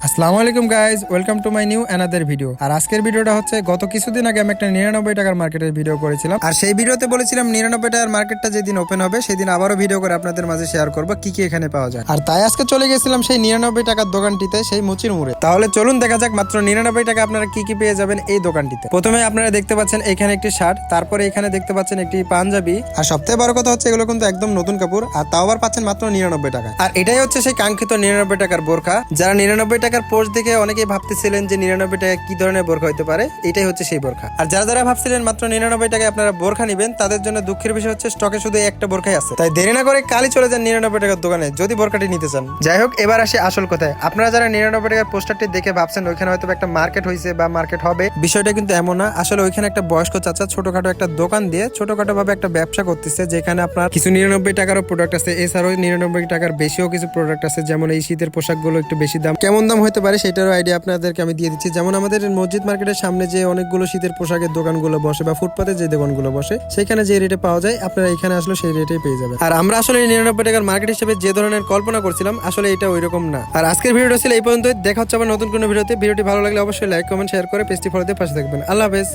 আসসালামু আলাইকুম guys, welcome to my new another video. আর আজকের ভিডিওটা হচ্ছে গত কিছুদিন আগে আমি একটা 99 টাকার মার্কেটের ভিডিও করেছিলাম। আর সেই ভিডিওতে বলেছিলাম 99 টাকার মার্কেটটা যেদিন ওপেন হবে সেদিন আবারও ভিডিও করে আপনাদের মাঝে শেয়ার করবো কি কি এখানে পাওয়া যায়। আর তাই আজকে চলে গেছিলাম সেই 99 টাকার দোকানটিতে, সেই মুচির মুড়ে। তাহলে চলুন দেখা যাক মাত্র 99 টাকা আপনারা কি কি পেয়ে যাবেন এই দোকানটিতে। প্রথমে আপনারা দেখতে পাচ্ছেন এখানে একটি শার্ট, তারপরে এখানে দেখতে পাচ্ছেন একটি পাঞ্জাবি, আর সবথেকে বড় কথা হচ্ছে এগুলো কিন্তু একদম নতুন কাপড়, আর তাও আবার পাচ্ছেন মাত্র 99 টাকা। আর এটাই হচ্ছে সেই কাঙ্ক্ষিত 99 টাকার বোরখা। যারা 99 টাকার পোস্ট দেখে অনেকেই ভাবতেছিলেন যে 99 টাকা কি ধরনের বোরখা হতে পারে, এটাই হচ্ছে সেই বোরখা। আর যারা যারা ভাবছিলেন মাত্র 99 টাকায় আপনারা বোরখা নেবেন, তাদের জন্য দুঃখের বিষয় হচ্ছে স্টকে শুধু একটা বোরখাই আছে। তাই দেরি না করে কালই চলে যান 99 টাকার দোকানে যদি বোরখাটি নিতে চান। যাই হোক, এবার আসে আসল কথায়। আপনারা যারা 99 টাকার পোস্টারটি দেখে ভাবছেন ওইখানে হয়তো একটা মার্কেট হয়েছে বা মার্কেট হবে, বিষয়টা কিন্তু এমন না। আসলে ওইখানে একটা বয়স্ক চাচা ছোটখাটো একটা দোকান দিয়ে ছোটখাটো ভাবে একটা ব্যবসা করতেছে, যেখানে আপনার কিছু 99 টাকারও প্রোডাক্ট আছে, এছাড়াও 99 টাকার বেশিও কিছু প্রোডাক্ট আছে। যেমন এই শীতের পোশাকগুলো একটু বেশি দাম, কেমন দাম হতে পারে সেটারও আইডিয়া আপনাদেরকে আমি দিয়ে দিচ্ছি। যেমন আমাদের মসজিদ মার্কেটের সামনে যে অনেকগুলো শীতের পোশাকের দোকানগুলো বসে বা ফুটপাতে যে দোকানগুলো বসে, সেখানে যে রেটে পাওয়া যায় আপনারা এখানে আসলে সেই রেটে পেয়ে যাবেন। আর আমরা আসলে 99 টাকার মার্কেট হিসেবে যে ধরনের কল্পনা করছিলাম আসলে এটা ওইরকম না। আর আজকের ভিডিওটা ছিল এই পর্যন্ত। দেখা হচ্ছে আবার নতুন কোনো ভিডিওতে। ভিডিওটি ভালো লাগলে অবশ্যই লাইক কমেন্ট শেয়ার করে পেজটি ফলো দিয়ে পাশে থাকবেন। আল্লাহ হাফেজ।